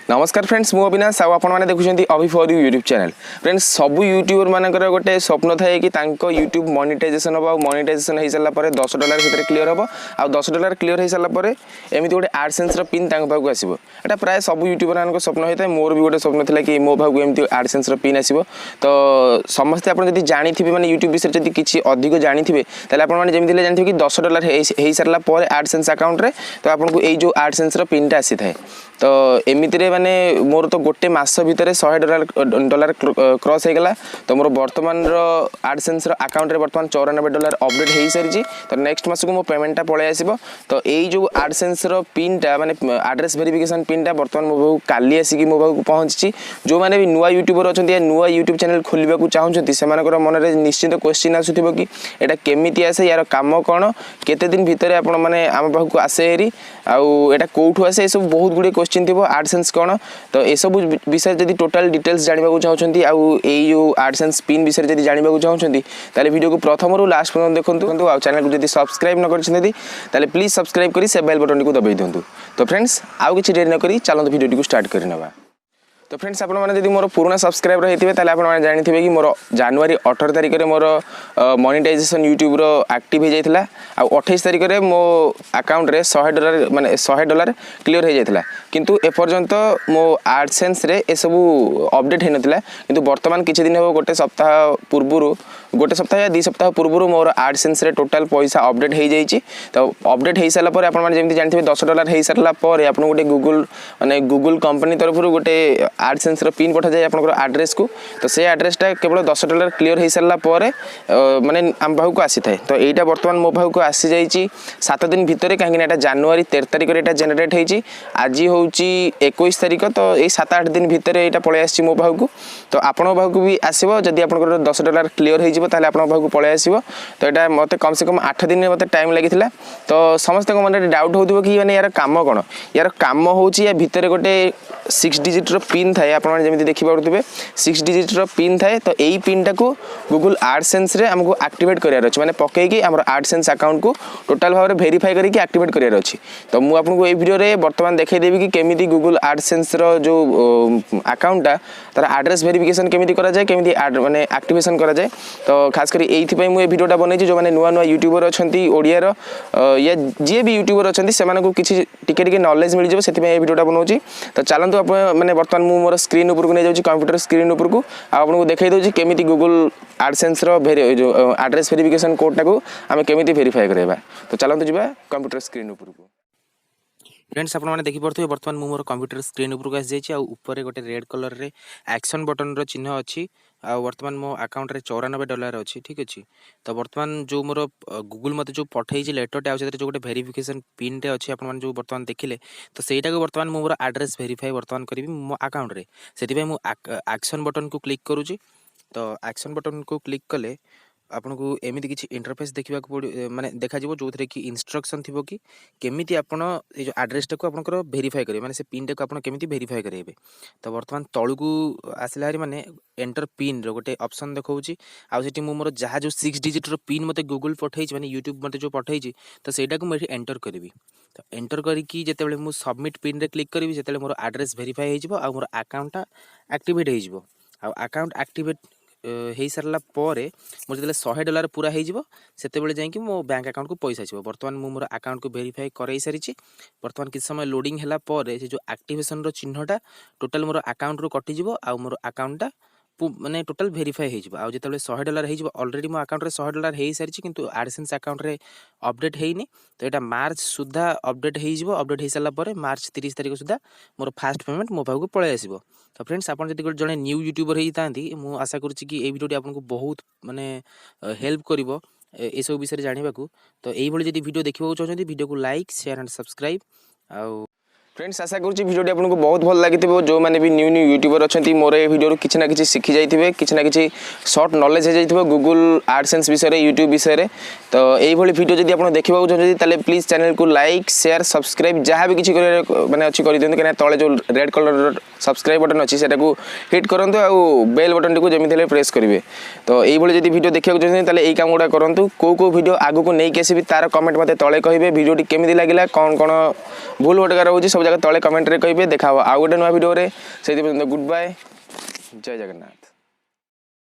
नमस्कार फ्रेंड्स मु अविनाश आउ आपण मैंने देखुं अभी for you YouTube channel friends सब यूट्यूबर मानकर गोटे स्वप्न थाए कि यूट्यूब मोनेटाइजेशन हम और मोनेटाइजेशन हो सारापर $10 भितर क्लीयर हम आ $10 क्लीयर हो सारापर एमती गोटे AdSense पिन पाक आसो यहाँ प्राय सब यूट्यूबर मान स्वप्न होता है मोर भी गोटे स्वप्न था कि मो पाक एमती AdSense पिन आसो तो समस्ते आप जानी मैंने यूट्यूब विषय जब किसी अधिक जानी तेल आपमि जानते कि $10 हो सारापर AdSense अकाउंट रे तो आपको यो AdSense पिन टा आसी था तो एमितिरे माने मोर तो गोटे मास भितर $100 क्रॉस हो गला तो मोर वर्तमान AdSense अकाउंट रे वर्तमान $94 अपडेट हो सारी तो नेक्स्ट मास को मो पेमेंटा पळे आसीबो तो एई जो AdSense पिन टा माने एड्रेस वेरिफिकेशन पिन टा वर्तमान मो भाऊ काली आसी कि मो भाऊ पहुंची जो माने भी नुवा यूट्यूबर अछंती या नुवा यूट्यूब चैनल खोलिबा को चाहउछंती सेमानकर मन रे निश्चित क्वेश्चन आसुथिबो कि एटा केमिति आसे यार काम कोन केते दिन भितर आपण माने आम भाऊ को आसे हेरी आउ एटा कोठु आसे ए सब बहुत गुडे क्वेश्चन थिबो AdSense कोन तो ए सब विषय जदि टोटल डिटेल्स जानबा को चाहउछंती आउ एई जो AdSense पिन विषय जदि जानबा को चाहउछंती ताले वीडियो को प्रथम रु लास्ट पर्यंत देखंतु आउ चैनल को जदि सब्सक्राइब न करछंती ताले प्लीज सब्सक्राइब करी से बेल बटन को दबाई दियंतु तो फ्रेंड्स आउ किछि देरी न करी चलंतु वीडियो को स्टार्ट करनबा तो फ्रेंड्स आप मोर पुराना सब्सक्राइबर होते हैं जानते कि मोर जनवरी 18 तारिख में मोर मोनेटाइजेशन यूट्यूब रो एक्टिव हो जाता आ 28 तारिख में मो अकाउंट रे $100 माने $100 क्लीयर हो जाता किंतु एपर्यंत मो AdSense रे ए सब अपडेट हो नाला किंतु वर्तमान किछि दिन हो गोटे सप्ताह पूर्व गोटे सप्ताह या 2 सप्ताह पूर्व मोर AdSense रे टोटल पैसा अपडेट हो जाइए तो अपडेट हो सारा आपड़ी जानते $10 हो सारा आप गोटे गूगल माने गूगल कंपनी तरफ गोटे AdSense रो पिन पठा जाए आपनकर एड्रेस को तो से एड्रेस टा केवल $10 क्लियर हो सारा पर माने आम भाव को आसी थाए तो एटा वर्तमान मो भाव को आसी जाइए 7 दिन भितर कहीं एटा जनवरी 13 तारिख रे एटा जनरेट होइची आज होउची 21 तारिख तो ए 7-8 दिन भितर एटा पळे आसी मो भाव को तो आपन भाव को भी आसीबो जदी आपनकर $10 क्लियर हो जिवो ताले आपन भाव को पळे आसीबो तो एटा मते कम से कम 8 दिन मते टाइम लागिथिला तो समस्त को मन डाउट होउथबो कि माने यार काम कोन यार काम होउची या भितर गोटे 6 डिजिट रो पिन थाए आपण जेमिति देखि पाउतबे 6 डिजिट रो पिन थाए तो एई पिन टा को गूगल AdSense रे हमको एक्टिवेट करियार अछि माने पक्के कि हमर AdSense अकाउंट को टोटल भाव रे वेरीफाई करी कि एक्टिवेट करियार अछि तो मु आपन को ए वीडियो रे वर्तमान देखाई देबी कि केमिति गूगल AdSense रो जो अकाउंट टा तार एड्रेस वेरिफिकेशन केमिति करा जाय केमिति माने एक्टिवेशन करा जाय तो खास करी एइथि पई मु ए वीडियोटा बनै छी जो माने नुवा नुवा यूट्यूबर अछंती ओडिया रो या जे भी यूट्यूबर अछंती सेमान को किछि टिके टिके नॉलेज मिल जेबो सेति पई ए वीडियोटा बनौची तो चलंतु आप माने वर्तमान मु मोर स्क्रीन ऊपर को नै जाउची कंप्यूटर स्क्रीन ऊपर को आपन को देखाई दोची केमिति गूगल AdSense रो जो एड्रेस वेरिफिकेशन कोड टा को हमें केमिति वेरीफाई करबा तो चलंतु जिबा कंप्यूटर स्क्रीन ऊपर को फ्रेंड्स आप देखी पारे बर्तमान मोर कंप्यूटर स्क्रीन ऊपर को आसी जाइए ऊपर गोटे रेड कलर रे एक्शन बटन रो चिन्ह अच्छी आ वर्तमान मो अकाउंट रे $94 अच्छी ठीक अच्छे तो वर्तमान जो मोर गूगल मत जो पठे लेटरटे आउ जो गोटे वेरिफिकेशन पिन टे अच्छी आपन जो वर्तमान देखिले तो सहीटा को वर्तमान मोर एड्रेस वेरीफाई वर्तमान करी मो अकाउंट रे से मु एक्शन बटन को क्लिक करूची तो एक्शन बटन को क्लिक कले आपन को एमिति किछि इंटरफेस देखा माने देखा जो थे कि इंस्ट्रक्शन थी कि केमिति आपन ए जो एड्रेस को आपनकर वेरीफाई करेंगे माने से पिन टा को आपन केमिति वेरीफाई करेंगे तो वर्तमान तळु को आसला हारी माने एंटर पिन रो गोटे ऑप्शन देखौची आ सेठी मु मोर जहा जो 6 डिजिट रो पिन मते गूगल पठैछि माने यूट्यूब मते जो पठैछि तो सेटा को मैं एंटर करबी तो एंटर करिकी जेतेबेले मु सबमिट पिन रे क्लिक करबी जेतेबेले मोर एड्रेस वेरीफाई हे जिवो आ मोर अकाउंट एक्टिवेट हे जिवो आ अकाउंट एक्टिवेट हो सारा पर मोर जो $100 पूरा होते जाकि मो बैंक अकाउंट को पैसा आसो बर्तमान मोर अकाउंट को वेरीफाई कर सारी बर्तमान किसी समय लोडिंग है जो एक्टिवेशन रो चिन्हटा टोटल मोर अकाउंट रू कटिज आ मोर अकाउंटा माने टोटल वेरीफाई हो जो $100 हो ऑलरेडी मो अकाउंट रे $100 हो सारी किंतु AdSense अकाउंट रे अपडेट होनी तो यहाँ मार्च सुधा अपडेट हो सारा मार्च 30 तारिख सुधा मोर फास्ट पेमेंट मो पाखु पळे आसीबो तो फ्रेंड्स आपन जदि जड़े न्यू यूट्यूबर होती मु आशा करुच्ची कि ये वीडियो आपको बहुत माने हेल्प करिवो ए सब विषय जानिबा को तो एई भली जदि वीडियो देखिबो चाहछन्ती वीडियो को लाइक शेयर एंड सब्सक्राइब आउ फ्रेंड्स आशा करुच्ची वीडियो आपको बहुत भल लगी जो मैंने भी न्यू न्यू यूट्यूबर अच्छा मोर ए वीडियो किसी ना कि शिखी जाइए किसी ना कि सर्ट नॉलेज हो जाइए गूगल AdSense विषय यूट्यूब विषय तो यही वीडियो जब आप देखा चाहते प्लीज चैनल को लाइक शेयर सब्सक्राइब जहाँ भी किसी मैंने अच्छी कर दिखाँ कहीं तले जो रेड कलर सब्सक्राइब बटन अच्छी से हिट करूँ आउ बेल बटन को जमी प्रेस करेंगे तो यही जब वीडियो देखा चाहते यही काम गुड़ा करूँ कौ वीडियो आगू को नहीं आसबि तार कमेंट मत तले कहे वीडियो केमी लगे कौन कौन भूल भटका रोचे सब जाक तले कमेंट रे कहिबे देखा आउ गोटे नुआ वीडियो रे से गुड बाय जय जगन्नाथ।